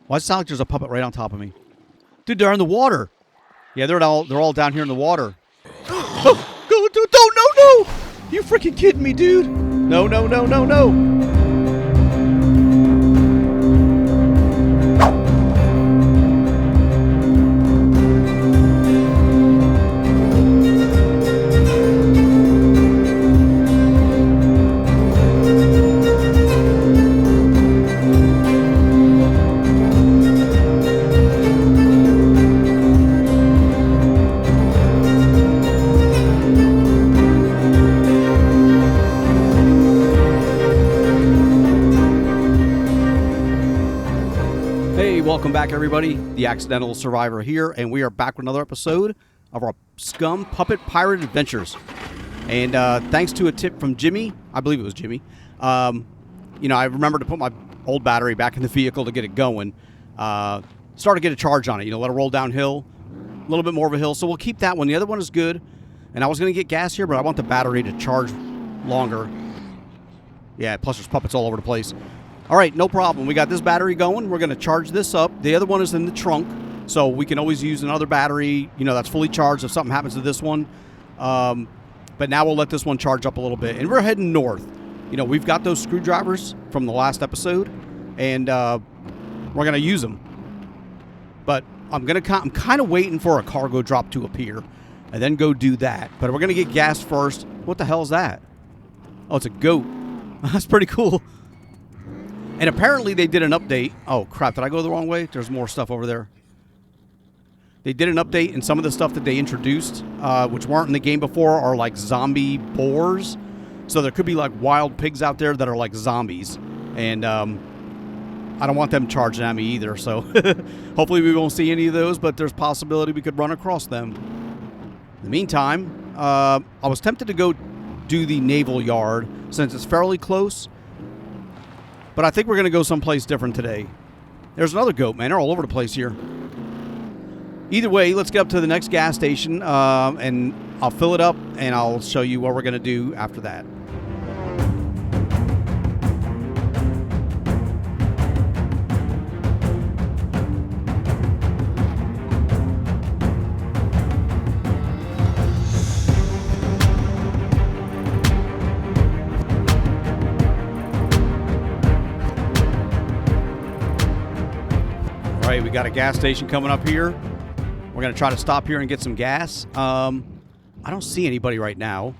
Why does it sound like there's a puppet right on top of me? Dude, they're in the water. Yeah, they're all down here in the water. Oh, go, don't, no! You freaking kidding me, dude? No. Welcome back, everybody. The Accidental Survivor here, and we are back with another episode of our SCUM Puppet Pirate Adventures. And thanks to a tip from Jimmy, I believe it was Jimmy, you know, I remembered to put my old battery back in the vehicle to get it going. Start to get a charge on it, you know, let it roll downhill, a little bit more of a hill. So we'll keep that one. The other one is good. And I was going to get gas here, but I want the battery to charge longer. Yeah, plus there's puppets all over the place. All right, no problem. We got this battery going. We're going to charge this up. The other one is in the trunk, so we can always use another battery, you know, that's fully charged if something happens to this one. But now we'll let this one charge up a little bit. And we're heading north. You know, we've got those screwdrivers from the last episode, and we're going to use them. But I'm kind of waiting for a cargo drop to appear and then go do that. But we're going to get gas first. What the hell is that? Oh, it's a goat. That's pretty cool. And apparently they did an update. Oh, crap. Did I go the wrong way? There's more stuff over there. They did an update, and some of the stuff that they introduced, which weren't in the game before, are like zombie boars. So there could be like wild pigs out there that are like zombies. And I don't want them charging at me either. So hopefully we won't see any of those, but there's possibility we could run across them. In the meantime, I was tempted to go do the Naval yard since it's fairly close. But I think we're going to go someplace different today. There's another goat, man. They're all over the place here. Either way, let's get up to the next gas station, and I'll fill it up, and I'll show you what we're going to do after that. All right, we got a gas station coming up here. We're going to try to stop here and get some gas. I don't see anybody right now.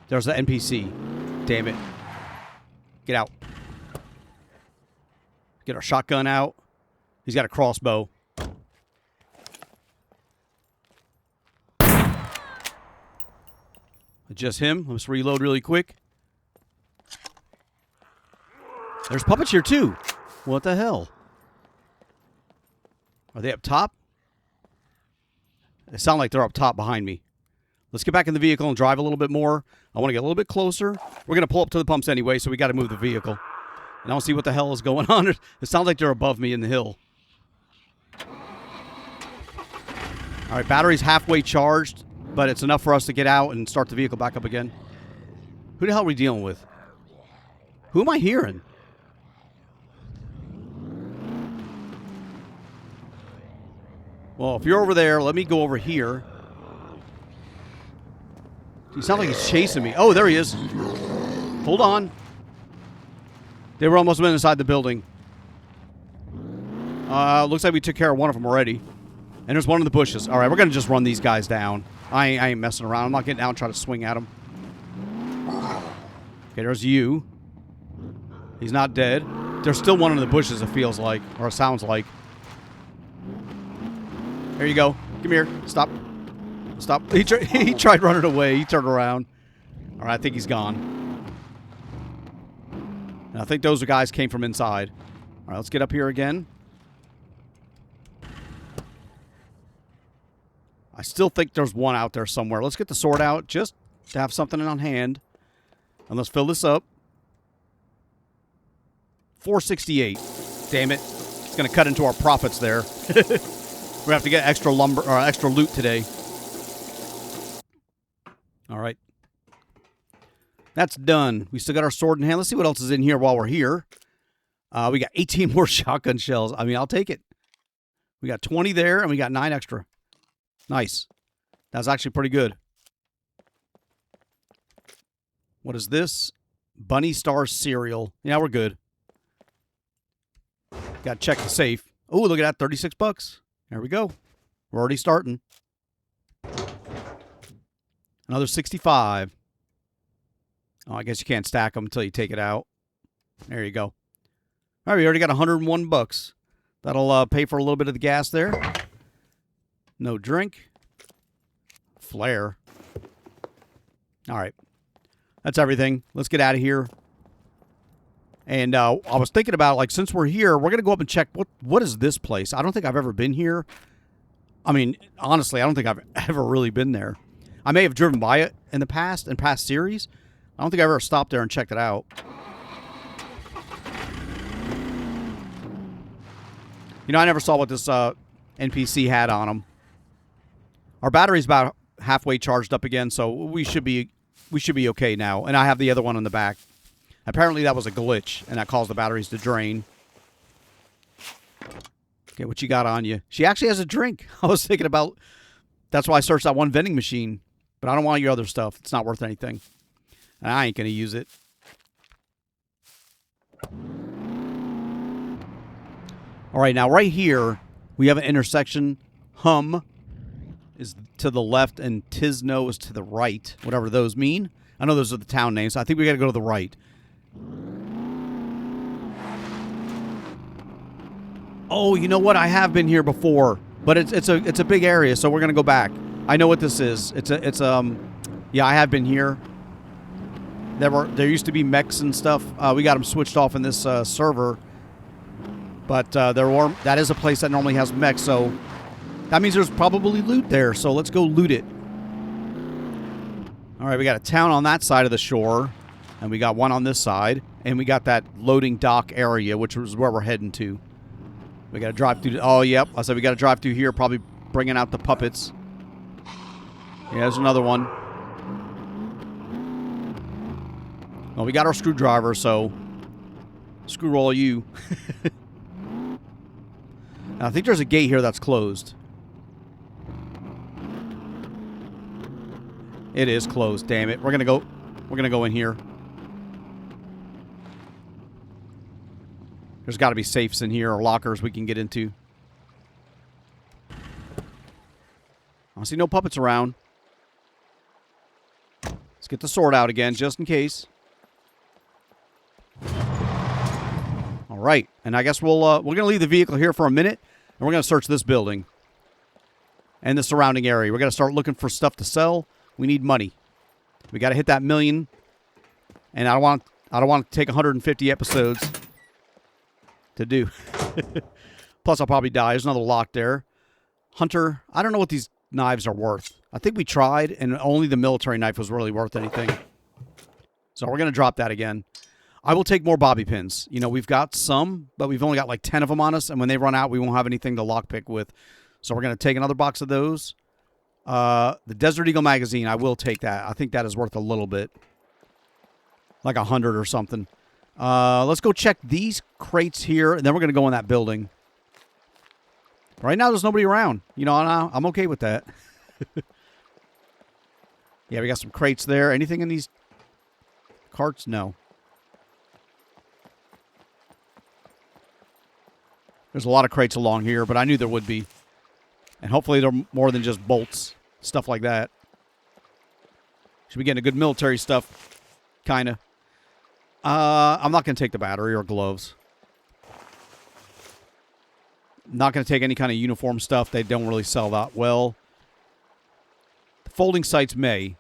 There's an NPC. Damn it. Get out. Get our shotgun out. He's got a crossbow. Just him. Let's reload really quick. There's puppets here, too. What the hell? Are they up top? They sound like they're up top behind me. Let's get back in the vehicle and drive a little bit more. I want to get a little bit closer. We're going to pull up to the pumps anyway, so we got to move the vehicle. And I don't see what the hell is going on. It sounds like they're above me in the hill. All right, battery's halfway charged, but it's enough for us to get out and start the vehicle back up again. Who the hell are we dealing with? Who am I hearing? Well, if you're over there, let me go over here. He sounds like he's chasing me. Oh, there he is. Hold on. They were almost inside the building. Looks like we took care of one of them already. And there's one in the bushes. All right, we're going to just run these guys down. I ain't messing around. I'm not getting out and trying to swing at them. Okay, there's you. He's not dead. There's still one in the bushes, it feels like. Or it sounds like. There you go. Come here. Stop. Stop. He tried running away. He turned around. All right, I think he's gone. And I think those guys came from inside. All right, let's get up here again. I still think there's one out there somewhere. Let's get the sword out just to have something on hand. And let's fill this up. 468. Damn it. It's going to cut into our profits there. We're going to have to get extra lumber or extra loot today. All right. That's done. We still got our sword in hand. Let's see what else is in here while we're here. We got 18 more shotgun shells. I mean, I'll take it. We got 20 there, and we got 9 extra. Nice. That's actually pretty good. What is this? Bunny Star cereal. Yeah, we're good. Got to check the safe. Oh, look at that. 36 bucks. There we go. We're already starting. Another 65. Oh, I guess you can't stack them until you take it out. There you go. All right, we already got 101 bucks. That'll pay for a little bit of the gas there. No drink. Flare. All right. That's everything. Let's get out of here. And I was thinking about, like, since we're here, we're going to go up and check what is this place. I don't think I've ever been here. I mean, honestly, I don't think I've ever really been there. I may have driven by it in the past, in past series. I don't think I ever stopped there and checked it out. You know, I never saw what this NPC had on him. Our battery's about halfway charged up again, so we should be okay now. And I have the other one in the back. Apparently that was a glitch, and that caused the batteries to drain. Okay, what you got on you? She actually has a drink. I was thinking about... That's why I searched that one vending machine. But I don't want your other stuff. It's not worth anything. And I ain't going to use it. All right, now right here, we have an intersection. Hum is to the left, and Tisno is to the right. Whatever those mean. I know those are the town names. So I think we got to go to the right. Oh, you know what? I have been here before, but it's a big area, so we're gonna go back. I know what this is. Yeah, I have been here. There used to be mechs and stuff. We got them switched off in this server, but that is a place that normally has mechs, so that means there's probably loot there. So let's go loot it. All right, we got a town on that side of the shore, and we got one on this side, and we got that loading dock area, which is where we're heading to. We got to drive through. Oh, yep. I said we got to drive through here, probably bringing out the puppets. Yeah, there's another one. Well, we got our screwdriver, so screw roll you. I think there's a gate here that's closed. It is closed. Damn it. We're gonna go in here. There's got to be safes in here or lockers we can get into. I don't see no puppets around. Let's get the sword out again, just in case. All right, and I guess we're gonna leave the vehicle here for a minute, and we're gonna search this building and the surrounding area. We're gonna start looking for stuff to sell. We need money. We got to hit that 1,000,000, and I don't want to take 150 episodes to do. Plus, I'll probably die. There's another lock there. Hunter, I don't know what these knives are worth. I think we tried, and only the military knife was really worth anything. So we're going to drop that again. I will take more bobby pins. You know, we've got some, but we've only got like 10 of them on us, and when they run out, we won't have anything to lockpick with. So we're going to take another box of those. The Desert Eagle magazine, I will take that. I think that is worth a little bit. Like 100 or something. Let's go check these crates here, and then we're going to go in that building. Right now, there's nobody around. You know, I'm okay with that. Yeah, we got some crates there. Anything in these carts? No. There's a lot of crates along here, but I knew there would be. And hopefully they're more than just bolts. Stuff like that. Should be getting a good military stuff. Kind of. I'm not going to take the battery or gloves. Not going to take any kind of uniform stuff. They don't really sell that well. The folding sights may.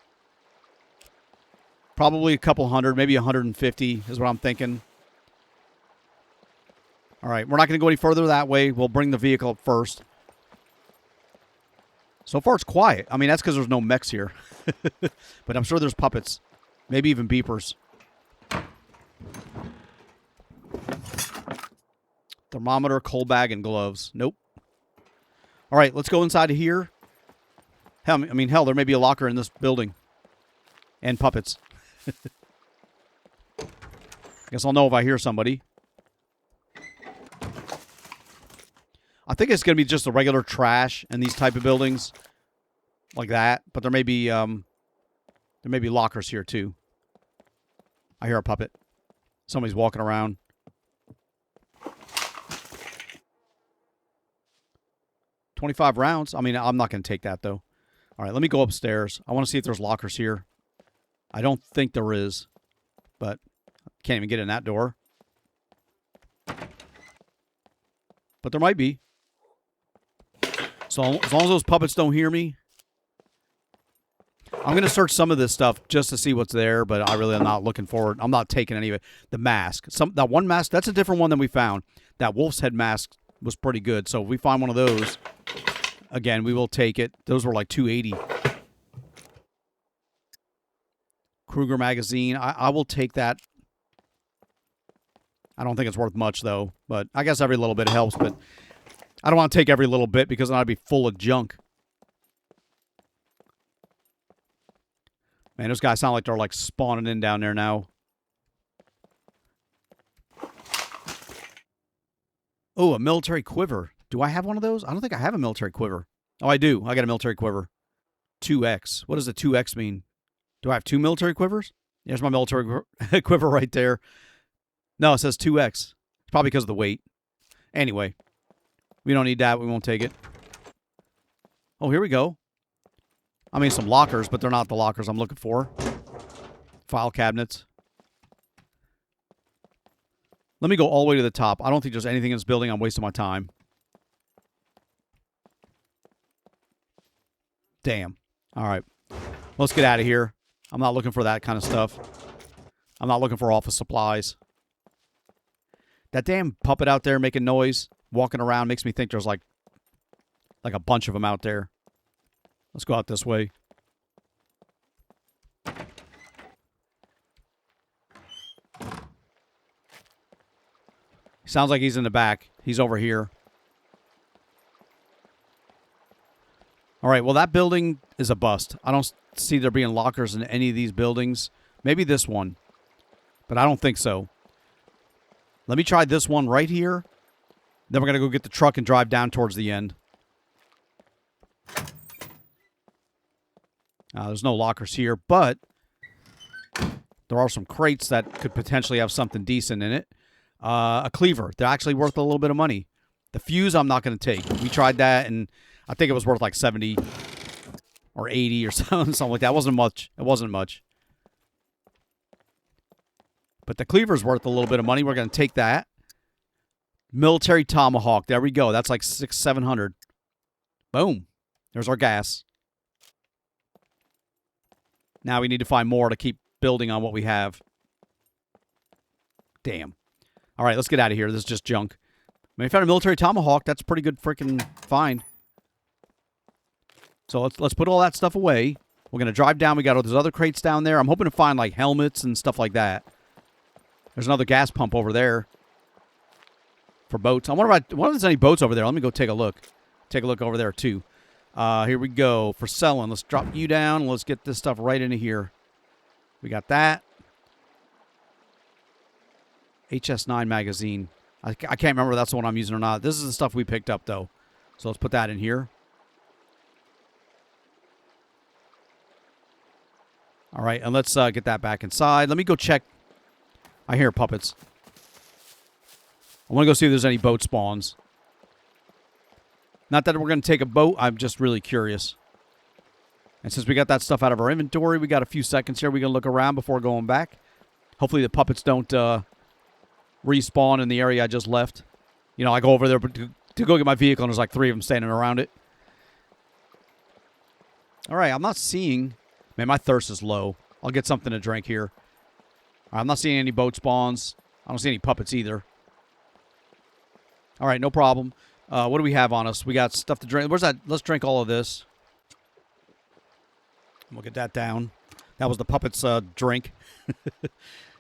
Probably a couple hundred, maybe 150 is what I'm thinking. All right, we're not going to go any further that way. We'll bring the vehicle up first. So far, it's quiet. I mean, that's because there's no mechs here. But I'm sure there's puppets. Maybe even beepers. Thermometer, coal bag, and gloves. Nope. All right, let's go inside of here. Hell, there may be a locker in this building. And puppets. Guess I'll know if I hear somebody. I think it's going to be just the regular trash in these type of buildings. Like that. But there may be lockers here, too. I hear a puppet. Somebody's walking around. $25 rounds. I mean, I'm not going to take that, though. All right, let me go upstairs. I want to see if there's lockers here. I don't think there is, but can't even get in that door. But there might be. So as long as those puppets don't hear me, I'm going to search some of this stuff just to see what's there, but I really am not looking forward. I'm not taking any of it. The mask. That one mask, that's a different one than we found. That wolf's head mask was pretty good. So if we find one of those, again, we will take it. Those were like $280. Kruger magazine. I will take that. I don't think it's worth much, though. But I guess every little bit helps. But I don't want to take every little bit because then I'd be full of junk. Man, those guys sound like they're like spawning in down there now. Oh, a military quiver. Do I have one of those? I don't think I have a military quiver. Oh, I do. I got a military quiver. 2X. What does the 2X mean? Do I have 2 military quivers? There's my military quiver right there. No, it says 2X. It's probably because of the weight. Anyway, we don't need that. We won't take it. Oh, here we go. I mean, some lockers, but they're not the lockers I'm looking for. File cabinets. Let me go all the way to the top. I don't think there's anything in this building. I'm wasting my time. Damn. All right. Let's get out of here. I'm not looking for that kind of stuff. I'm not looking for office supplies. That damn puppet out there making noise, walking around, makes me think there's like a bunch of them out there. Let's go out this way. Sounds like he's in the back. He's over here. All right, well, that building is a bust. I don't see there being lockers in any of these buildings. Maybe this one, but I don't think so. Let me try this one right here. Then we're going to go get the truck and drive down towards the end. There's no lockers here, but there are some crates that could potentially have something decent in it. A cleaver. They're actually worth a little bit of money. The fuse I'm not going to take. We tried that, and I think it was worth like 70 or 80 or something like that. It wasn't much. It wasn't much. But the cleaver's worth a little bit of money. We're going to take that. Military tomahawk. There we go. That's like $600-700. Boom. There's our gas. Now we need to find more to keep building on what we have. Damn. All right, let's get out of here. This is just junk. I mean, if I found a military tomahawk, that's a pretty good freaking find. So let's put all that stuff away. We're going to drive down. We got all those other crates down there. I'm hoping to find like helmets and stuff like that. There's another gas pump over there for boats. I wonder if there's any boats over there. Let me go take a look. Take a look over there, too. Here we go. For selling. Let's drop you down. Let's get this stuff right into here. We got that. HS9 magazine. I can't remember if that's the one I'm using or not. This is the stuff we picked up, though. So let's put that in here. All right, and let's get that back inside. Let me go check. I hear puppets. I want to go see if there's any boat spawns. Not that we're going to take a boat. I'm just really curious. And since we got that stuff out of our inventory, we got a few seconds here. We're going to look around before going back. Hopefully the puppets don't respawn in the area I just left. You know, I go over there to go get my vehicle, and there's like 3 of them standing around it. All right, I'm not seeing... Man, my thirst is low. I'll get something to drink here. All right, I'm not seeing any boat spawns. I don't see any puppets either. All right, no problem. What do we have on us? We got stuff to drink. Where's that? Let's drink all of this. We'll get that down. That was the puppets' drink.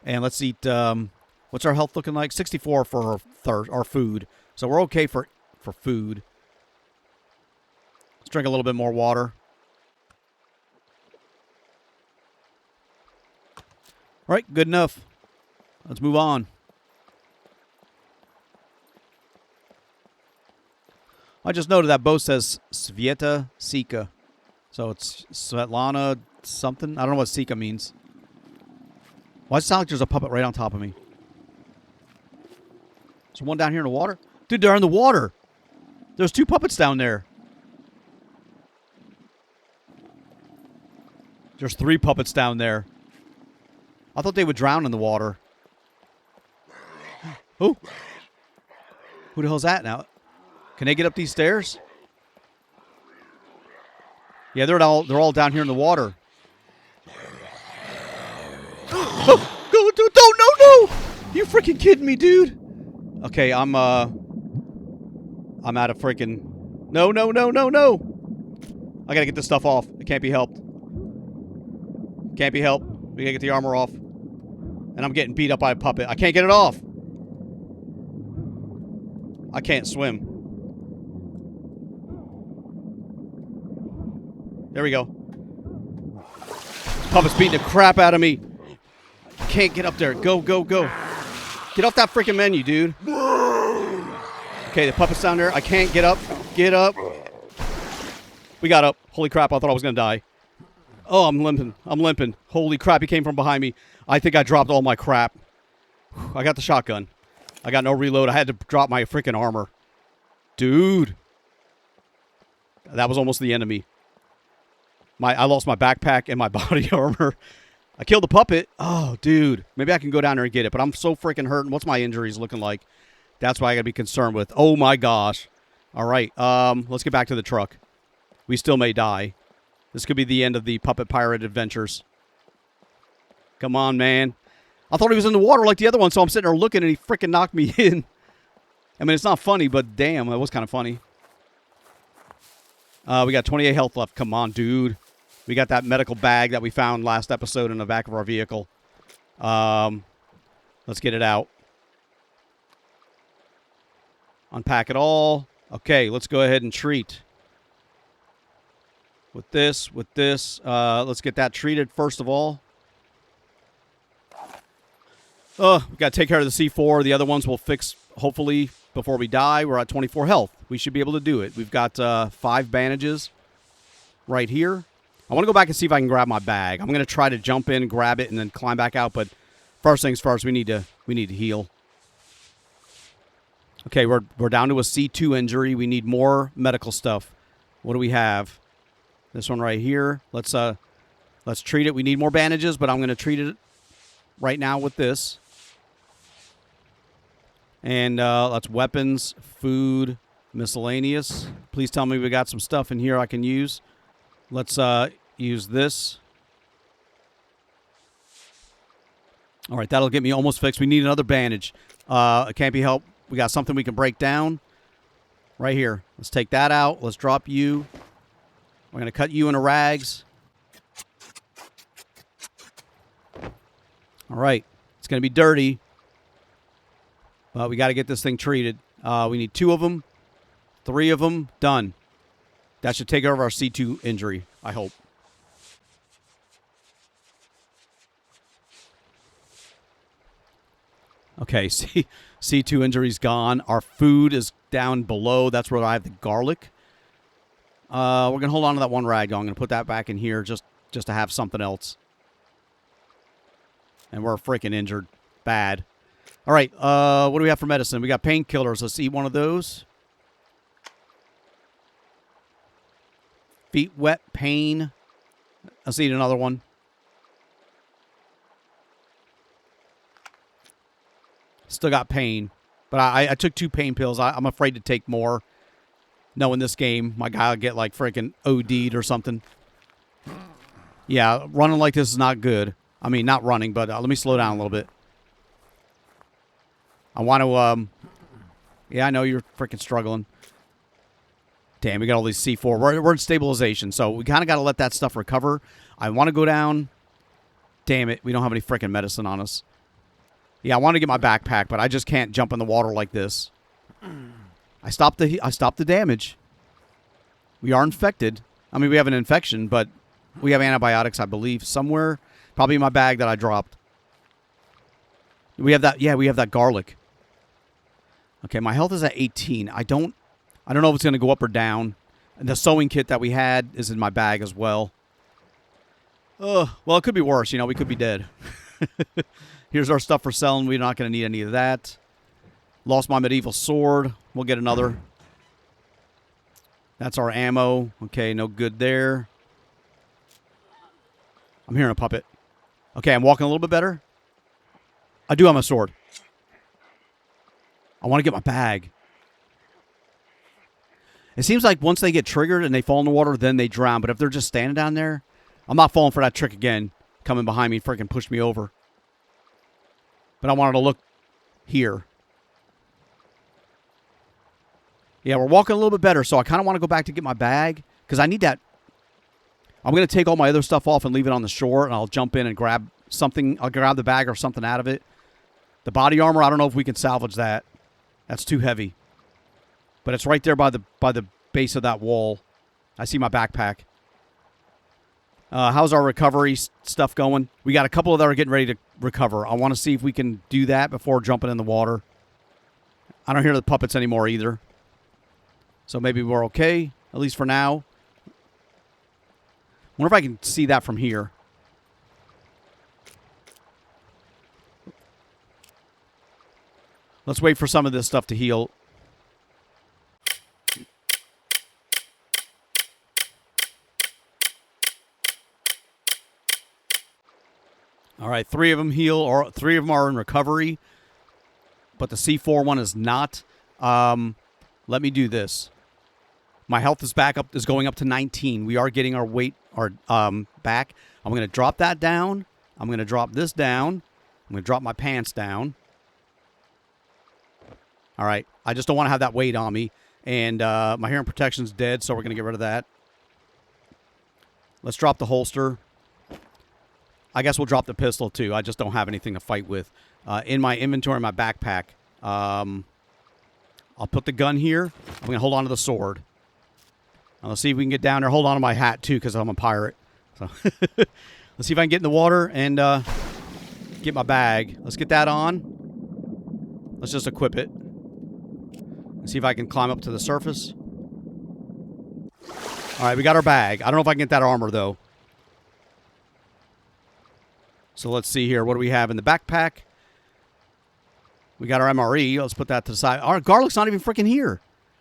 And let's eat... what's our health looking like? 64 for our food. So we're okay for food. Let's drink a little bit more water. All right, good enough. Let's move on. I just noted that boat says Sveta Sika. So it's Svetlana something. I don't know what Sika means. Why does it sound like there's a puppet right on top of me? Is there one down here in the water? Dude, they're in the water. There's 2 puppets down there. There's 3 puppets down there. I thought they would drown in the water. Oh. Who the hell's that now? Can they get up these stairs? Yeah, they're all down here in the water. Oh, no! You freaking kidding me, dude? Okay, I'm out of freaking... No. I gotta get this stuff off. It can't be helped. Can't be helped. We gotta get the armor off. And I'm getting beat up by a puppet. I can't get it off. I can't swim. There we go. Puppet's beating the crap out of me. I can't get up there. Go. Get off that freaking menu, dude. Okay, the puppet's down there. I can't get up. Get up. We got up. Holy crap, I thought I was going to die. Oh, I'm limping. Holy crap, he came from behind me. I think I dropped all my crap. I got the shotgun. I got no reload. I had to drop my freaking armor. Dude. That was almost the end of me. I lost my backpack and my body armor. I killed the puppet. Oh, dude. Maybe I can go down there and get it, but I'm so freaking hurting. What's my injuries looking like? That's what I got to be concerned with. Oh, my gosh. All right. Let's get back to the truck. We still may die. This could be the end of the Puppet Pirate adventures. Come on, man. I thought he was in the water like the other one, so I'm sitting there looking, and he freaking knocked me in. I mean, it's not funny, but damn, that was kind of funny. We got 28 health left. Come on, dude. We got that medical bag that we found last episode in the back of our vehicle. Let's get it out. Unpack it all. Okay, let's go ahead and treat. With this. Let's get that treated first of all. We got to take care of the C4. The other ones we'll fix, hopefully, before we die. We're at 24 health. We should be able to do it. We've got 5 bandages right here. I want to go back and see if I can grab my bag. I'm going to try to jump in, grab it, and then climb back out. But first things first, we need to heal. Okay, we're down to a C2 injury. We need more medical stuff. What do we have? This one right here. Let's treat it. We need more bandages, but I'm going to treat it right now with this. And that's weapons, food, miscellaneous. Please tell me we got some stuff in here I can use. Let's use this. All right, that'll get me almost fixed. We need another bandage. It can't be helped. We got something we can break down right here. Let's take that out. Let's drop you. We're going to cut you into rags. All right. It's going to be dirty. But we got to get this thing treated. We need 2 of them. 3 of them. Done. That should take care of our C2 injury, I hope. Okay, C2 injury's gone. Our food is down below. That's where I have the garlic. We're going to hold on to that one rag. I'm going to put that back in here just to have something else. And we're freaking injured. Bad. All right, what do we have for medicine? We got painkillers. Let's eat one of those. Feet wet, pain. Let's eat another one. Still got pain. But I took 2 pain pills. I'm afraid to take more. Knowing this game, my guy will get like freaking OD'd or something. Yeah, running like this is not good. I mean, not running, but let me slow down a little bit. I want to, yeah, I know you're freaking struggling. Damn, we got all these C4. We're in stabilization, so we kind of got to let that stuff recover. I want to go down. Damn it, we don't have any freaking medicine on us. Yeah, I want to get my backpack, but I just can't jump in the water like this. I stopped the damage. We are infected. I mean, we have an infection, but we have antibiotics, I believe, somewhere. Probably in my bag that I dropped. We have that. Yeah, we have that garlic. Okay, my health is at 18. I don't I don't know if it's going to go up or down. And the sewing kit that we had is in my bag as well. Well, it could be worse. You know, we could be dead. Here's our stuff for selling. We're not going to need any of that. Lost my medieval sword. We'll get another. That's our ammo. Okay, no good there. I'm hearing a puppet. Okay, I'm walking a little bit better. I do have my sword. I want to get my bag. It seems like once they get triggered and they fall in the water, then they drown. But if they're just standing down there, I'm not falling for that trick again. Coming behind me, freaking push me over. But I wanted to look here. Yeah, we're walking a little bit better, so I kind of want to go back to get my bag because I need that. I'm going to take all my other stuff off and leave it on the shore, and I'll jump in and grab something. I'll grab the bag or something out of it. The body armor, I don't know if we can salvage that. That's too heavy. But it's right there by the base of that wall. I see my backpack. How's our recovery stuff going? We got a couple that are getting ready to recover. I want to see if we can do that before jumping in the water. I don't hear the puppets anymore either. So maybe we're okay, at least for now. Wonder if I can see that from here. Let's wait for some of this stuff to heal. All right, 3 of them heal, or 3 of them are in recovery, but the C4 one is not. Let me do this. My health is going up to 19. We are getting our weight back. I'm going to drop that down. I'm going to drop this down. I'm going to drop my pants down. All right. I just don't want to have that weight on me. And my hearing protection's dead, so we're going to get rid of that. Let's drop the holster. I guess we'll drop the pistol, too. I just don't have anything to fight with. In my inventory, my backpack, I'll put the gun here. I'm going to hold on to the sword. Let's see if we can get down there. Hold on to my hat, too, because I'm a pirate. So let's see if I can get in the water and get my bag. Let's get that on. Let's just equip it. Let's see if I can climb up to the surface. All right, we got our bag. I don't know if I can get that armor, though. So let's see here. What do we have in the backpack? We got our MRE. Let's put that to the side. Our garlic's not even freaking here.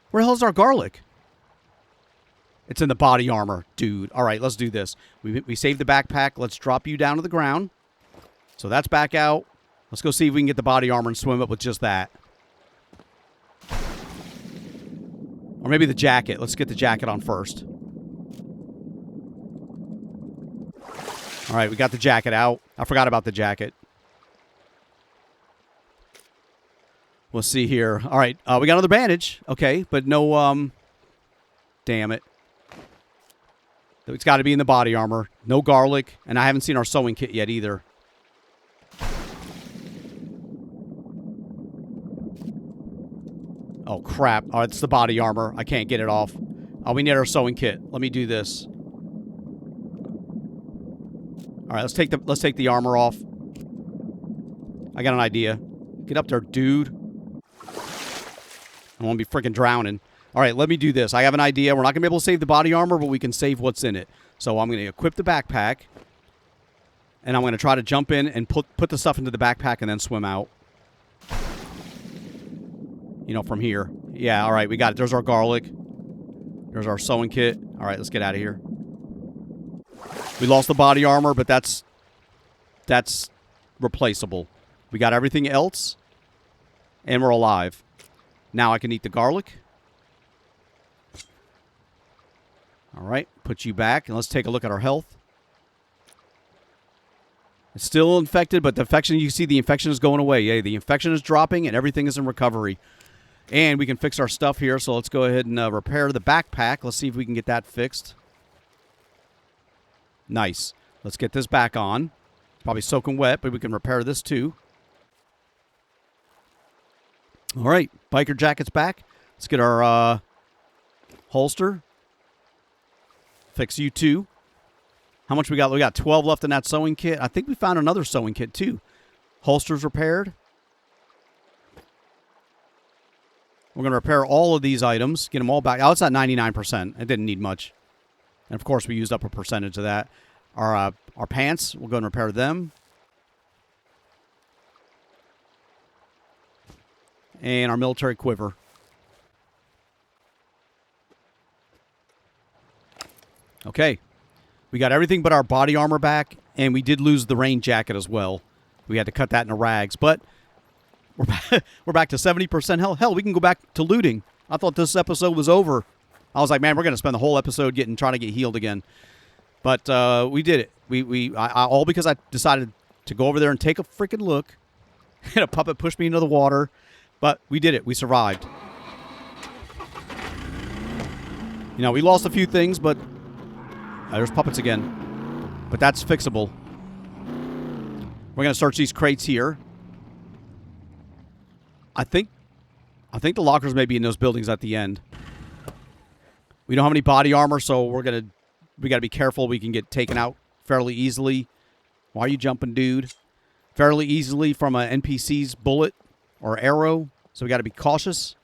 Where the hell is our garlic? It's in the body armor, dude. All right, let's do this. We saved the backpack. Let's drop you down to the ground. So that's back out. Let's go see if we can get the body armor and swim up with just that. Or maybe the jacket. Let's get the jacket on first. All right, we got the jacket out. I forgot about the jacket. We'll see here. All right, we got another bandage. Okay, but no, damn it. It's got to be in the body armor. No garlic, and I haven't seen our sewing kit yet either. Oh, crap. Oh, it's the body armor. I can't get it off. Oh, we need our sewing kit. Let me do this. All right, let's take the armor off. I got an idea. Get up there, dude. I won't be freaking drowning. All right, let me do this. I have an idea. We're not going to be able to save the body armor, but we can save what's in it. So I'm going to equip the backpack, and I'm going to try to jump in and put the stuff into the backpack and then swim out. You know, from here. Yeah, all right, we got it. There's our garlic. There's our sewing kit. All right, let's get out of here. We lost the body armor, but that's replaceable. We got everything else, and we're alive. Now I can eat the garlic. All right, put you back, and let's take a look at our health. It's still infected, but the infection, you see the infection is going away. Yeah, the infection is dropping, and everything is in recovery. And we can fix our stuff here, so let's go ahead and repair the backpack. Let's see if we can get that fixed. Nice. Let's get this back on. It's probably soaking wet, but we can repair this too. All right, biker jacket's back. Let's get our holster. Fix you too. How much we got? We got 12 left in that sewing kit. I think we found another sewing kit too. Holster's repaired. We're going to repair all of these items, get them all back. Oh, it's at 99%. It didn't need much. And, of course, we used up a percentage of that. Our pants, we'll go and repair them. And our military quiver. Okay. We got everything but our body armor back, and we did lose the rain jacket as well. We had to cut that into rags, but we're back to 70% health. Hell, we can go back to looting. I thought this episode was over. I was like, man, we're going to spend the whole episode trying to get healed again. But we did it. All because I decided to go over there and take a freaking look. And a puppet pushed me into the water. But we did it. We survived. You know, we lost a few things, but there's puppets again. But that's fixable. We're going to search these crates here. I think the lockers may be in those buildings at the end. We don't have any body armor, so we got to be careful. We can get taken out fairly easily. Why are you jumping, dude? Fairly easily from an NPC's bullet or arrow, so we got to be cautious.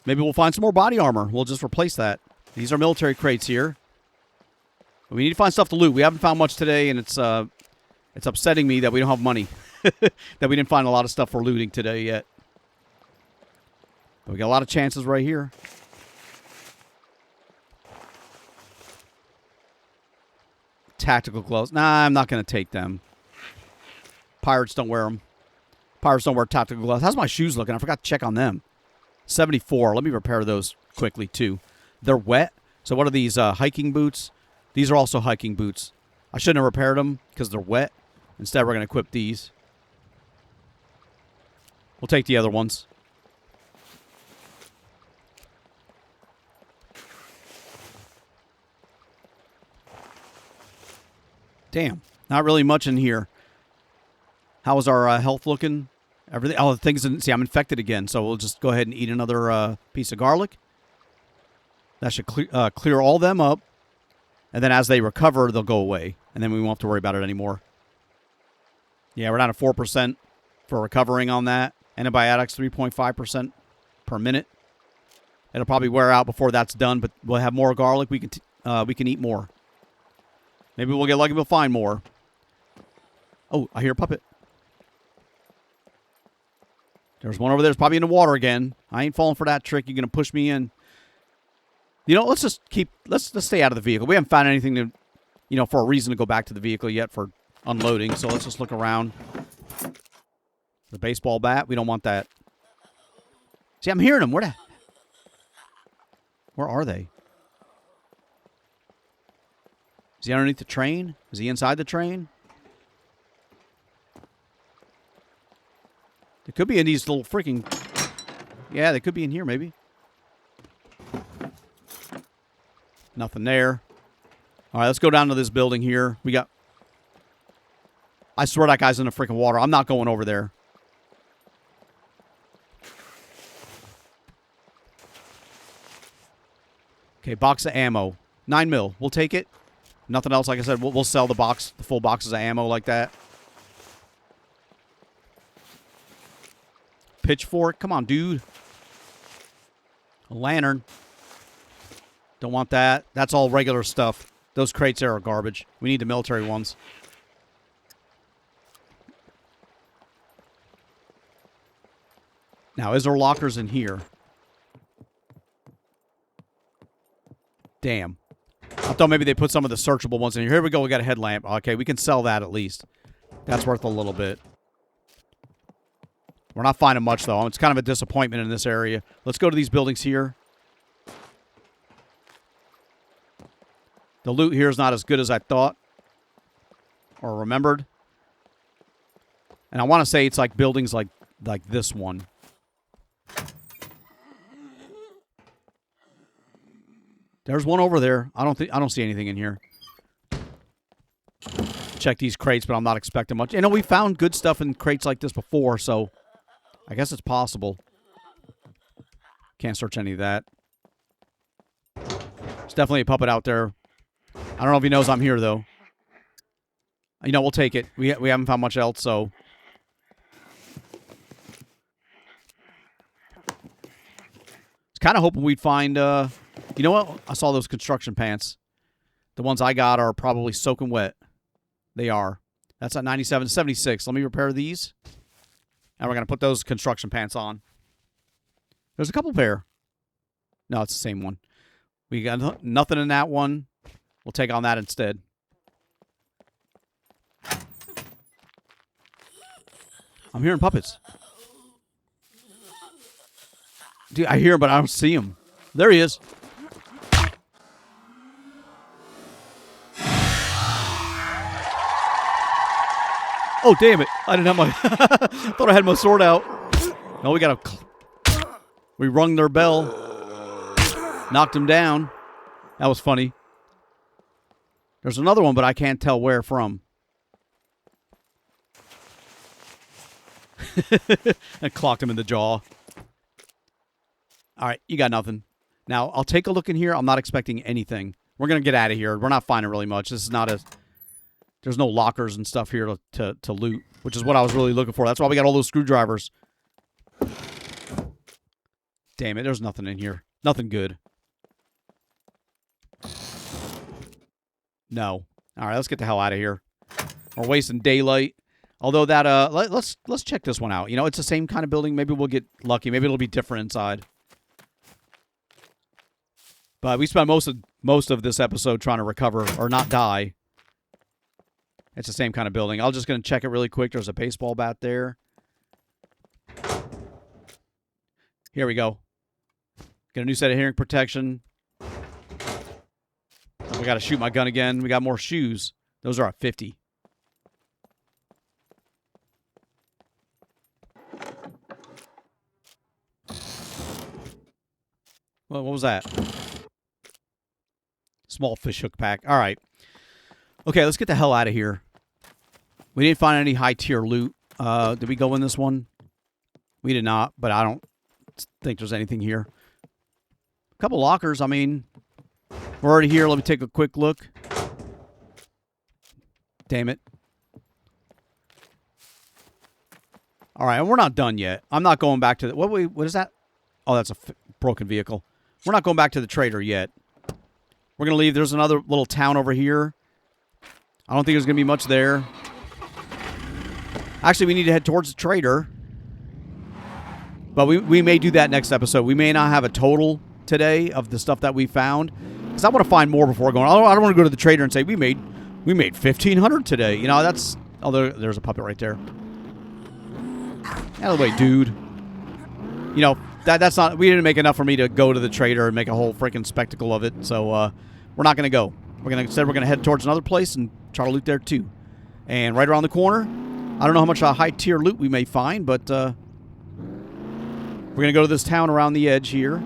Maybe we'll find some more body armor. We'll just replace that. These are military crates here. But we need to find stuff to loot. We haven't found much today, and it's upsetting me that we don't have money. That we didn't find a lot of stuff for looting today yet. But we got a lot of chances right here. Tactical gloves. Nah, I'm not going to take them. Pirates don't wear them. Pirates don't wear tactical gloves. How's my shoes looking? I forgot to check on them. 74. Let me repair those quickly, too. They're wet. So what are these hiking boots? These are also hiking boots. I shouldn't have repaired them because they're wet. Instead, we're going to equip these. We'll take the other ones. Damn. Not really much in here. How is our health looking? Everything. Oh, the things. See, I'm infected again, so we'll just go ahead and eat another piece of garlic. That should clear all them up. And then as they recover, they'll go away. And then we won't have to worry about it anymore. Yeah, we're down to 4% for recovering on that. Antibiotics, 3.5% per minute. It'll probably wear out before that's done, but we'll have more garlic. We can eat more. Maybe we'll get lucky. We'll find more. Oh, I hear a puppet. There's one over there. It's probably in the water again. I ain't falling for that trick. You're going to push me in. You know, let's stay out of the vehicle. We haven't found anything to, for a reason to go back to the vehicle yet for unloading. So let's just look around. The baseball bat. We don't want that. See, I'm hearing them. Where are they? Is he underneath the train? Is he inside the train? They could be in these little freaking... Yeah, they could be in here, maybe. Nothing there. All right, let's go down to this building here. We got... I swear that guy's in the freaking water. I'm not going over there. Okay, box of ammo. 9 mil. We'll take it. Nothing else. Like I said, we'll sell the full boxes of ammo like that. Pitchfork. Come on, dude. A lantern. Don't want that. That's all regular stuff. Those crates there are garbage. We need the military ones. Now, is there lockers in here? Damn. I thought maybe they put some of the searchable ones in here. Here we go. We got a headlamp. Okay, we can sell that at least. That's worth a little bit. We're not finding much, though. It's kind of a disappointment in this area. Let's go to these buildings here. The loot here is not as good as I thought or remembered. And I want to say it's like buildings like this one. There's one over there. I don't see anything in here. Check these crates, but I'm not expecting much. You know, we found good stuff in crates like this before, so I guess it's possible. Can't search any of that. There's definitely a puppet out there. I don't know if he knows I'm here, though. You know, we'll take it. We haven't found much else, so... kind of hoping we'd find, you know what? I saw those construction pants. The ones I got are probably soaking wet. They are. That's at 97, 76. Let me repair these. And we're going to put those construction pants on. There's a couple pair. No, it's the same one. We got nothing in that one. We'll take on that instead. I'm hearing puppets. Dude, I hear him, but I don't see him. There he is. Oh, damn it. I didn't have my... thought I had my sword out. No, we got to... We rung their bell. Knocked him down. That was funny. There's another one, but I can't tell where from. I clocked him in the jaw. All right, you got nothing. Now, I'll take a look in here. I'm not expecting anything. We're going to get out of here. We're not finding really much. This is not a... There's no lockers and stuff here to loot, which is what I was really looking for. That's why we got all those screwdrivers. Damn it, there's nothing in here. Nothing good. No. All right, let's get the hell out of here. We're wasting daylight. Although that, let's check this one out. You know, it's the same kind of building. Maybe we'll get lucky. Maybe it'll be different inside. But we spent most of this episode trying to recover or not die. It's the same kind of building. I'm just going to check it really quick. There's a baseball bat there. Here we go. Get a new set of hearing protection. We got to shoot my gun again. We got more shoes. Those are at 50. Well, what was that? Small fish hook pack. All right. Okay, let's get the hell out of here. We didn't find any high-tier loot. Did we go in this one? We did not, but I don't think there's anything here. A couple lockers, I mean, we're already here. Let me take a quick look. Damn it. All right, we're not done yet. I'm not going back to the... What is that? Oh, that's a broken vehicle. We're not going back to the trader yet. We're going to leave. There's another little town over here. I don't think there's going to be much there. Actually, we need to head towards the trader. But we may do that next episode. We may not have a total today of the stuff that we found. Because I want to find more before going. I don't want to go to the trader and say, we made 1,500 today. You know, that's... Oh, there's a puppet right there. Out of the way, dude. You know, that's not... We didn't make enough for me to go to the trader and make a whole freaking spectacle of it. So, we're not going to go. Instead, we're going to head towards another place and try to loot there, too. And right around the corner, I don't know how much high-tier loot we may find, but we're going to go to this town around the edge here.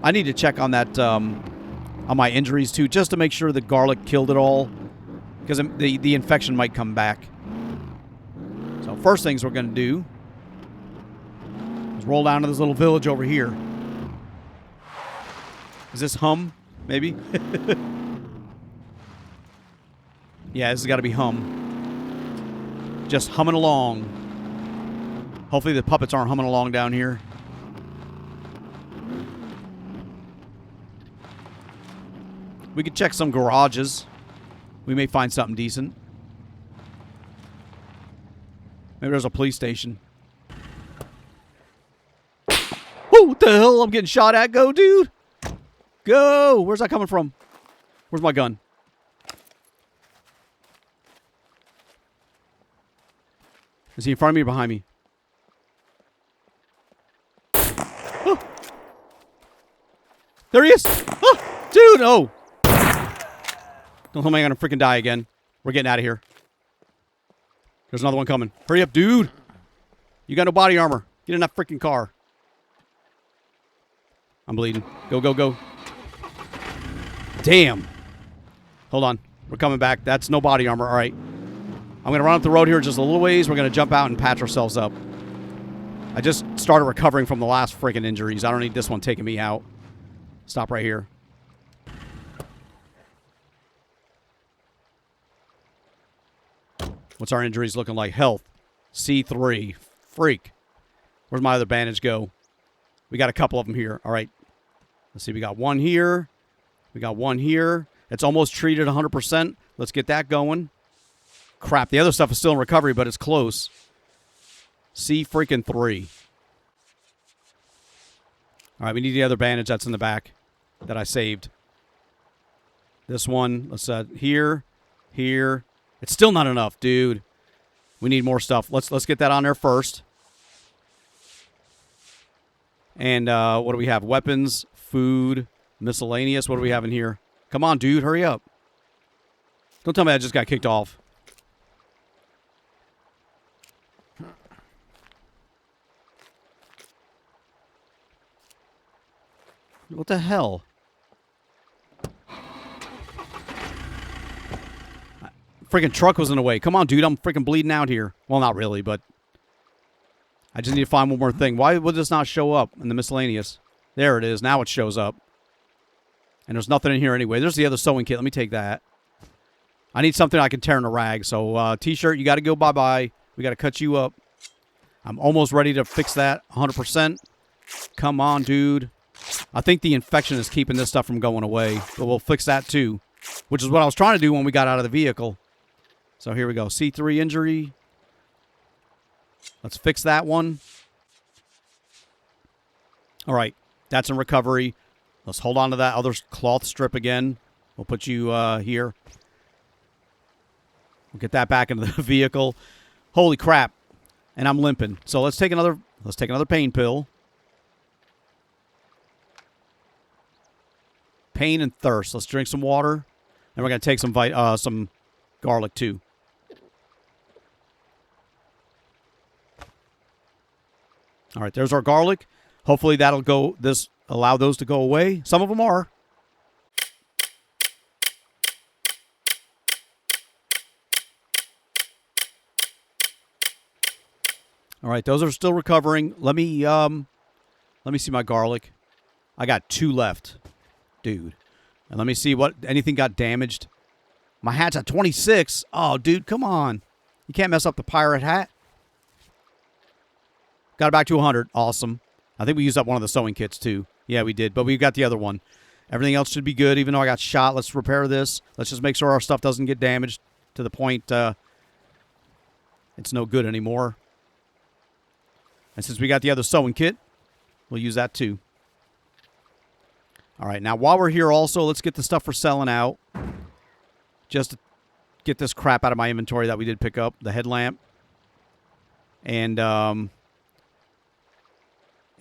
I need to check on that, on my injuries, too, just to make sure the garlic killed it all. Because the infection might come back. So, first things we're going to do is roll down to this little village over here. Is this Hum, maybe? Yeah, this has got to be Hum. Just humming along. Hopefully the puppets aren't humming along down here. We could check some garages. We may find something decent. Maybe there's a police station. Whoa, what the hell? I'm getting shot at. Go, dude. Go. Where's that coming from? Where's my gun? Is he in front of me or behind me? Oh. There he is! Oh, dude! Oh! Don't tell me I'm gonna freaking die again. We're getting out of here. There's another one coming. Hurry up, dude! You got no body armor. Get in that freaking car. I'm bleeding. Go, go, go. Damn. Hold on. We're coming back. That's no body armor. All right. I'm going to run up the road here just a little ways. We're going to jump out and patch ourselves up. I just started recovering from the last freaking injuries. I don't need this one taking me out. Stop right here. What's our injuries looking like? Health. C3. Freak. Where's my other bandage go? We got a couple of them here. All right. Let's see, we got one here. We got one here. It's almost treated 100%. Let's get that going. Crap, the other stuff is still in recovery, but it's close. C-freaking-3. All right, we need the other bandage that's in the back that I saved. This one, let's here. It's still not enough, dude. We need more stuff. Let's get that on there first. And what do we have? Weapons, food, miscellaneous. What do we have in here? Come on, dude, hurry up. Don't tell me I just got kicked off. What the hell? Freaking truck was in the way. Come on, dude. I'm freaking bleeding out here. Well, not really, but I just need to find one more thing. Why would this not show up in the miscellaneous? There it is. Now it shows up. And there's nothing in here anyway. There's the other sewing kit. Let me take that. I need something I can tear in a rag. So, T-shirt, you got to go bye-bye. We got to cut you up. I'm almost ready to fix that 100%. Come on, dude. I think the infection is keeping this stuff from going away. But we'll fix that too, which is what I was trying to do when we got out of the vehicle. So here we go. C3 injury. Let's fix that one. All right. That's in recovery. Let's hold on to that other cloth strip again. We'll put you here. We'll get that back into the vehicle. Holy crap. And I'm limping. So let's take another pain pill. Pain and thirst. Let's drink some water. And we're going to take some garlic too. All right, there's our garlic. Hopefully that'll allow those to go away. Some of them are. All right, those are still recovering. Let me see my garlic. I got 2 left, dude. And let me see what anything got damaged. My hat's at 26. Oh, dude, come on. You can't mess up the pirate hat. Got it back to 100. Awesome. I think we used up one of the sewing kits, too. Yeah, we did. But we got the other one. Everything else should be good, even though I got shot. Let's repair this. Let's just make sure our stuff doesn't get damaged to the point it's no good anymore. And since we got the other sewing kit, we'll use that, too. All right, now, while we're here also, let's get the stuff for selling out. Just to get this crap out of my inventory that we did pick up. The headlamp. And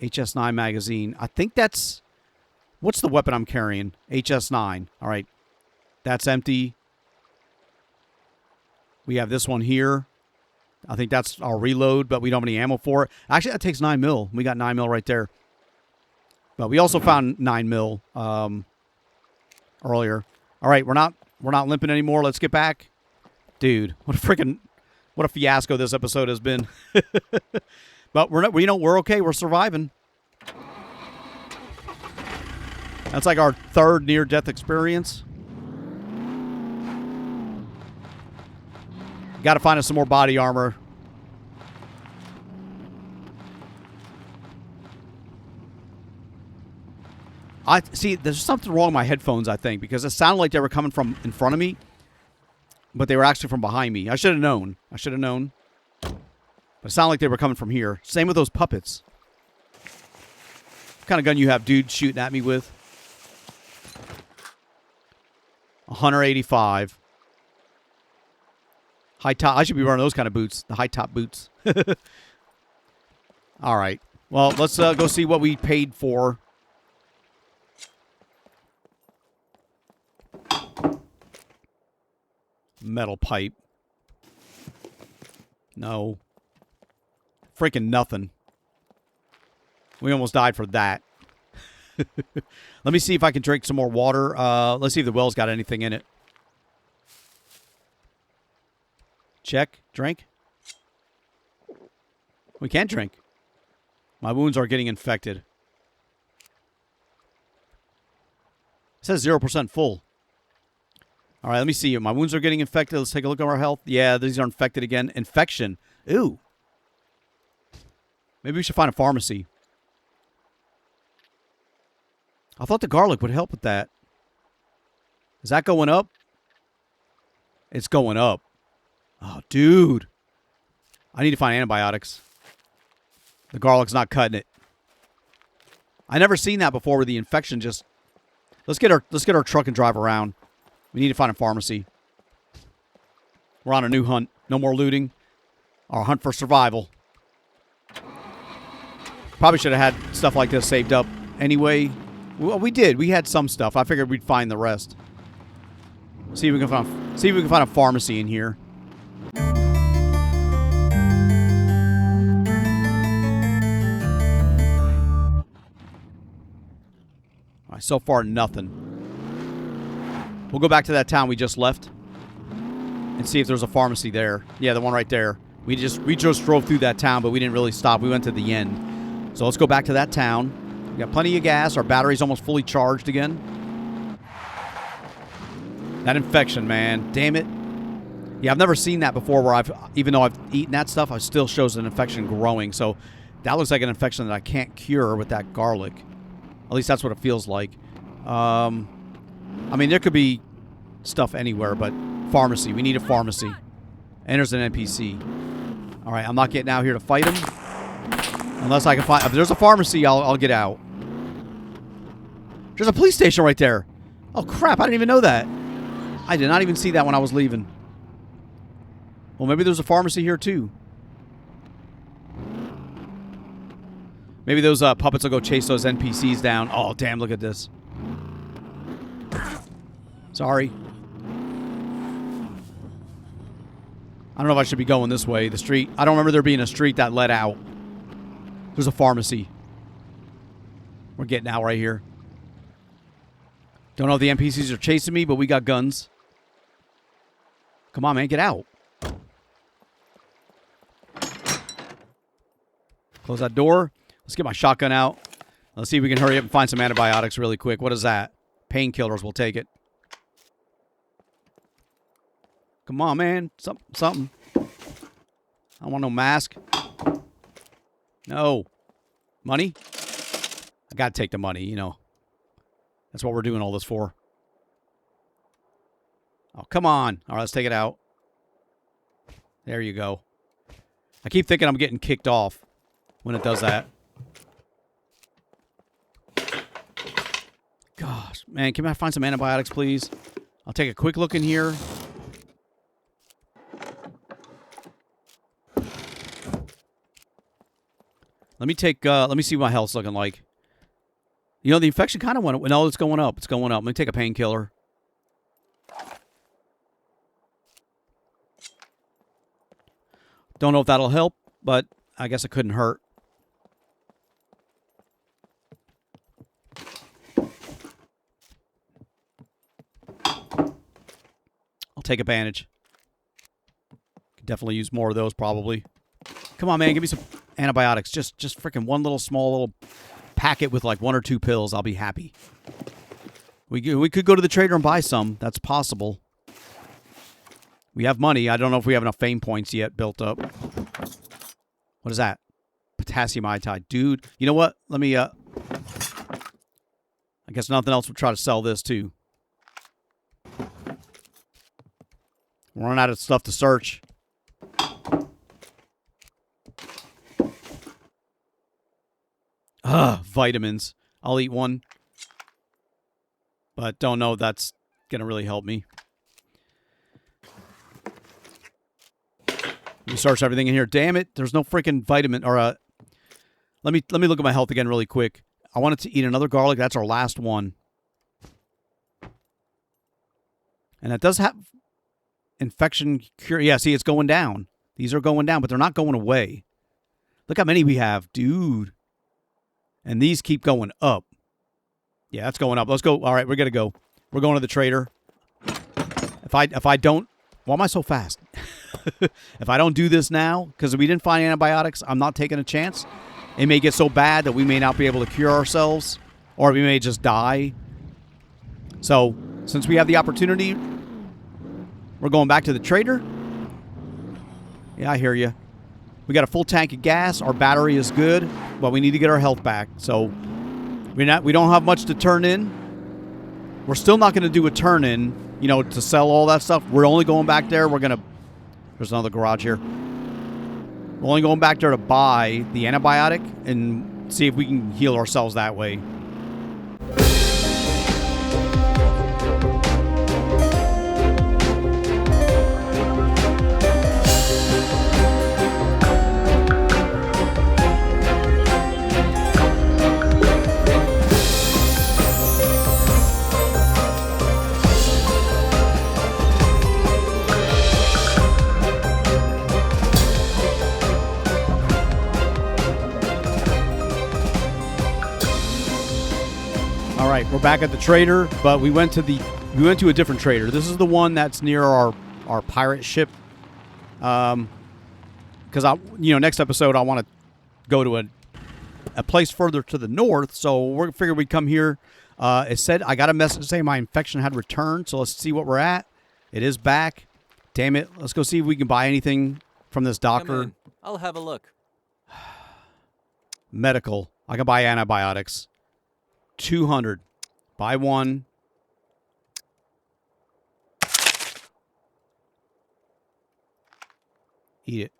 HS9 magazine. I think that's... What's the weapon I'm carrying? HS9. All right. That's empty. We have this one here. I think that's our reload, but we don't have any ammo for it. Actually, that takes 9 mil. We got 9 mil right there. But we also found 9 mil earlier. All right, we're not limping anymore. Let's get back. Dude, what a fiasco this episode has been. But we're okay. We're surviving. That's like our 3rd near-death experience. Got to find us some more body armor. I see. There's something wrong with my headphones, I think, because it sounded like they were coming from in front of me, but they were actually from behind me. I should have known. But it sounded like they were coming from here. Same with those puppets. What kind of gun you have, dude, shooting at me with? 185. High top. I should be wearing those kind of boots. The high top boots. All right. Well, let's go see what we paid for. Metal pipe. No. Freaking nothing. We almost died for that. Let me see if I can drink some more water. Let's see if the well's got anything in it. Check. Drink. We can't drink. My wounds are getting infected. It says 0% full. All right, let me see. My wounds are getting infected. Let's take a look at our health. Yeah, these are infected again. Infection. Ooh. Maybe we should find a pharmacy. I thought the garlic would help with that. Is that going up? It's going up. Oh, dude. I need to find antibiotics. The garlic's not cutting it. I never seen that before where the infection just... Let's get our truck and drive around. We need to find a pharmacy. We're on a new hunt. No more looting. Our hunt for survival. Probably should have had stuff like this saved up anyway. Well, we did. We had some stuff. I figured we'd find the rest. See if we can find a pharmacy in here. All right, so far nothing. We'll go back to that town we just left and see if there's a pharmacy there. Yeah, the one right there. We just drove through that town, but we didn't really stop. We went to the end. So let's go back to that town. We got plenty of gas. Our battery's almost fully charged again. That infection, man. Damn it. Yeah, I've never seen that before where even though I've eaten that stuff, it still shows an infection growing. So that looks like an infection that I can't cure with that garlic. At least that's what it feels like. I mean, there could be stuff anywhere, but pharmacy. We need a pharmacy. And there's an NPC. All right, I'm not getting out here to fight him. Unless I can find... If there's a pharmacy, I'll get out. There's a police station right there. Oh, crap. I didn't even know that. I did not even see that when I was leaving. Well, maybe there's a pharmacy here, too. Maybe those puppets will go chase those NPCs down. Oh, damn, look at this. Sorry. I don't know if I should be going this way. The street. I don't remember there being a street that led out. There's a pharmacy. We're getting out right here. Don't know if the NPCs are chasing me, but we got guns. Come on, man. Get out. Close that door. Let's get my shotgun out. Let's see if we can hurry up and find some antibiotics really quick. What is that? Painkillers. We'll take it. Come on, man. Something. I don't want no mask. No. Money? I gotta take the money, you know. That's what we're doing all this for. Oh, come on. All right, let's take it out. There you go. I keep thinking I'm getting kicked off when it does that. Gosh, man, can I find some antibiotics, please? I'll take a quick look in here. Let me see what my health's looking like. You know, the infection kind of went... No, it's going up. It's going up. Let me take a painkiller. Don't know if that'll help, but I guess it couldn't hurt. I'll take a bandage. Could definitely use more of those, probably. Come on, man. Give me some antibiotics. Just freaking one little small little packet with like 1 or 2 pills. I'll be happy. We could go to the trader and buy some. That's possible. We have money. I don't know if we have enough fame points yet built up. What is that? Potassium iodide. Dude, you know what? Let me, I guess nothing else. We'll try to sell this, too. We're running out of stuff to search. Vitamins. I'll eat one. But don't know if that's going to really help me. We search everything in here. Damn it. There's no freaking vitamin or let me look at my health again really quick. I wanted to eat another garlic. That's our last one. And that does have infection cure. Yeah, see, it's going down. These are going down, but they're not going away. Look how many we have, dude. And these keep going up. Yeah, that's going up. Let's go. All right, we're going to go. We're going to the trader. If I don't... Why am I so fast? If I don't do this now, because we didn't find antibiotics, I'm not taking a chance. It may get so bad that we may not be able to cure ourselves, or we may just die. So, since we have the opportunity, we're going back to the trader. Yeah, I hear you. We got a full tank of gas. Our battery is good, but we need to get our health back. So, We don't have much to turn in. We're still not going to do a turn in, you know, to sell all that stuff. We're only going back there. We're going to... There's another garage here. We're only going back there to buy the antibiotic and see if we can heal ourselves that way. All right, we're back at the trader, but we went to a different trader. This is the one that's near our pirate ship. Because next episode I want to go to a place further to the north, so we figured we'd come here. It said I got a message saying my infection had returned, so let's see what we're at. It is back. Damn it! Let's go see if we can buy anything from this doctor. I'll have a look. Medical. I can buy antibiotics. 200. Buy one. Eat it.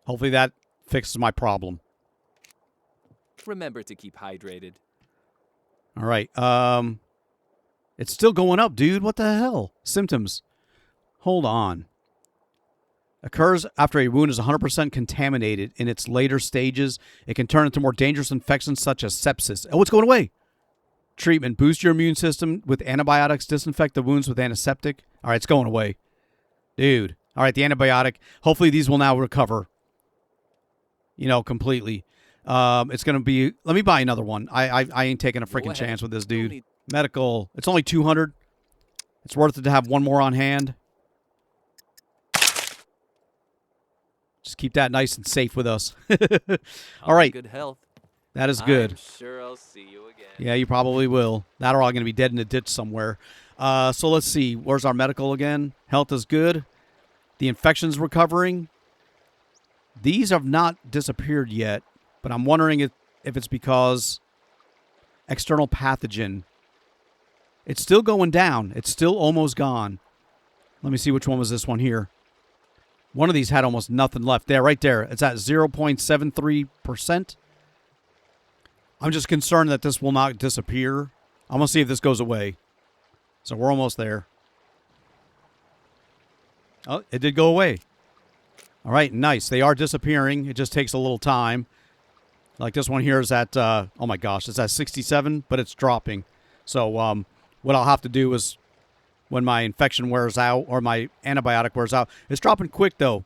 Hopefully that fixes my problem. Remember to keep hydrated. All right. It's still going up, dude. What the hell? Symptoms. Hold on. Occurs after a wound is 100% contaminated. In its later stages, it can turn into more dangerous infections such as sepsis. Oh, it's going away. Treatment. Boost your immune system with antibiotics. Disinfect the wounds with antiseptic. All right, it's going away. Dude. All right, the antibiotic. Hopefully these will now recover. You know, completely. It's going to be... Let me buy another one. I ain't taking a freaking chance with this dude. Medical. It's only 200. It's worth it to have one more on hand. Just keep that nice and safe with us. All right. Good health. That is good. I'm sure I'll see you again. Yeah, you probably will. That or I'm going to be dead in a ditch somewhere. So let's see. Where's our medical again? Health is good. The infection's recovering. These have not disappeared yet, but I'm wondering if it's because external pathogen. It's still going down. It's still almost gone. Let me see which one was this one here. One of these had almost nothing left. There, right there. It's at 0.73%. I'm just concerned that this will not disappear. I'm going to see if this goes away. So we're almost there. Oh, it did go away. All right, nice. They are disappearing. It just takes a little time. Like this one here is at, oh my gosh, it's at 67, but it's dropping. So what I'll have to do is when my infection wears out or my antibiotic wears out. It's dropping quick, though.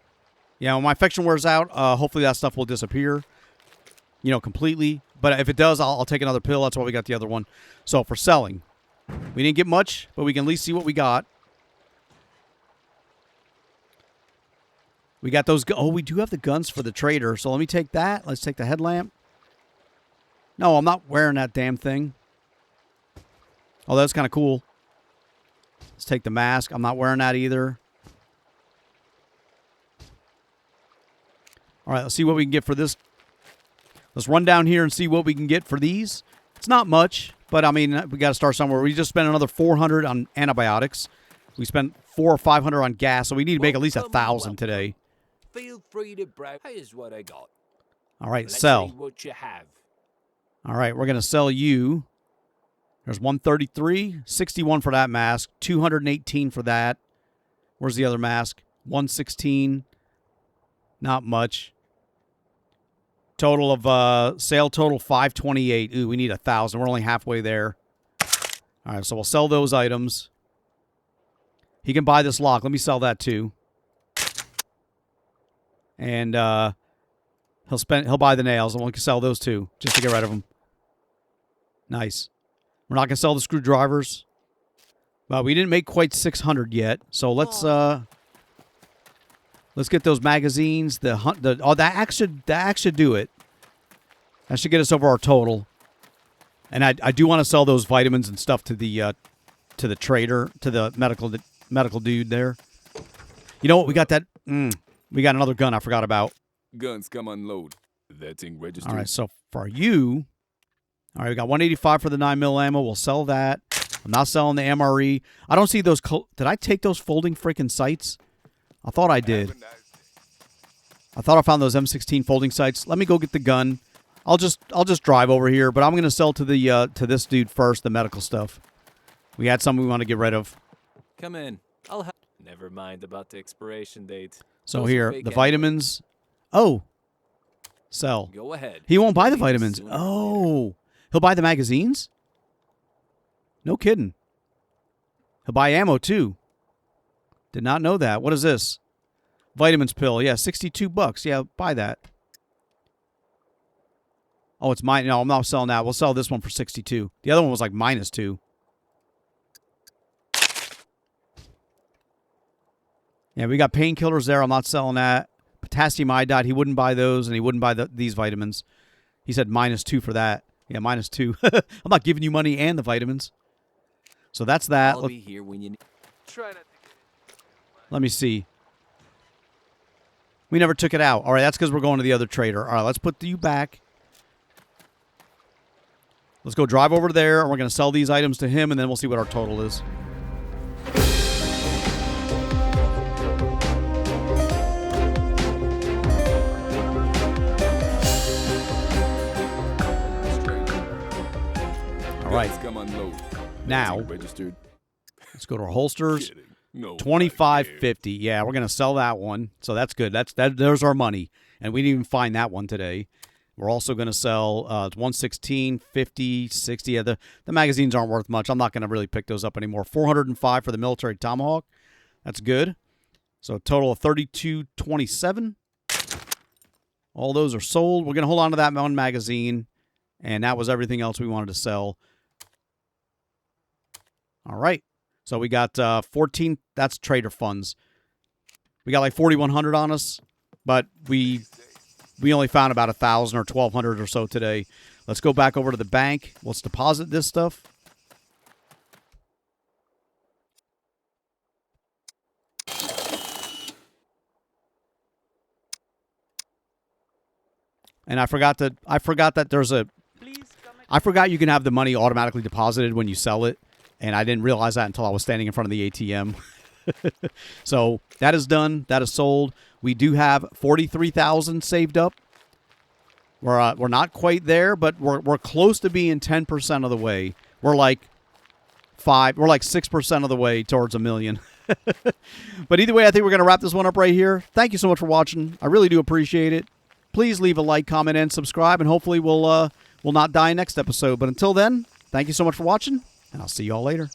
Yeah, when my infection wears out, hopefully that stuff will disappear, you know, completely. But if it does, I'll take another pill. That's why we got the other one. So for selling, we didn't get much, but we can at least see what we got. We got those. Oh, we do have the guns for the trader. So let me take that. Let's take the headlamp. No, I'm not wearing that damn thing. Oh, that's kind of cool. Let's take the mask. I'm not wearing that either. All right, let's see what we can get for this. Let's run down here and see what we can get for these. It's not much, but I mean, we got to start somewhere. We just spent another 400 on antibiotics. We spent 400 or 500 on gas, so we need to make at least 1,000 today. Feel free to brag. Here's what I got. All right, Let's sell. see what you have. All right, we're going to sell you. There's 133, 61 for that mask, 218 for that. Where's the other mask? 116. Not much. Total of sale total 528. Ooh, we need 1,000. We're only halfway there. All right, so we'll sell those items. He can buy this lock. Let me sell that too. And he'll buy the nails, and we'll sell those too, just to get rid of them. Nice. We're not gonna sell the screwdrivers, but we didn't make quite 600 yet. So let's get those magazines. That axe should do it. That should get us over our total. And I do want to sell those vitamins and stuff to the trader, to the medical dude there. You know what? We got that. We got another gun I forgot about. Guns come unload. That thing registered. All right, so for you, All right, we got 185 for the 9mm ammo. We'll sell that. I'm not selling the MRE. I don't see those. Did I take those folding freaking sights? I thought I did. I thought I found those M16 folding sights. Let me go get the gun. I'll just drive over here, but I'm gonna sell to the to this dude first, the medical stuff. We had some we want to get rid of. Come in. I'll have. Never mind about the expiration date. So Those are here, fake the anyway. vitamins. Oh, sell. Go ahead. He won't buy the Leave it vitamins. sooner or later. Oh, he'll buy the magazines? No kidding. He'll buy ammo too. Did not know that. What is this? Vitamins pill. Yeah, $62. Yeah, buy that. Oh, it's mine. No, I'm not selling that. We'll sell this one for 62. The other one was like -2. Yeah, we got painkillers there. I'm not selling that. Potassium iodide. He wouldn't buy those, and he wouldn't buy these vitamins. He said -2 for that. Yeah, -2. I'm not giving you money and the vitamins. So that's that. I'll be here when you need. Try not to get Let me see. We never took it out. All right, that's because we're going to the other trader. All right, let's put you back. Let's go drive over there, and we're going to sell these items to him, and then we'll see what our total is. All right, Come unload. now Registered. let's go to our holsters. Kidding. No. 25.50. Yeah, we're gonna sell that one. So that's good. There's our money, and we didn't even find that one today. We're also gonna sell 116, 50, 60. Yeah, the magazines aren't worth much. I'm not gonna really pick those up anymore. 405 for the military tomahawk. That's good. So a total of 32.27. All those are sold. We're gonna hold on to that one magazine, and that was everything else we wanted to sell. All right. So we got 14. That's trader funds. We got like 4,100 on us, but we only found about 1,000 or 1,200 or so today. Let's go back over to the bank. Let's deposit this stuff. And I forgot that there's a. I forgot you can have the money automatically deposited when you sell it. And I didn't realize that until I was standing in front of the ATM. So that is done. That is sold. We do have 43,000 saved up. We're not quite there, but we're close to being 10% of the way. We're like 6% of the way towards $1 million. But either way, I think we're going to wrap this one up right here. Thank you so much for watching. I really do appreciate it. Please leave a like, comment, and subscribe, and hopefully we'll not die next episode. But until then, thank you so much for watching. And I'll see you all later.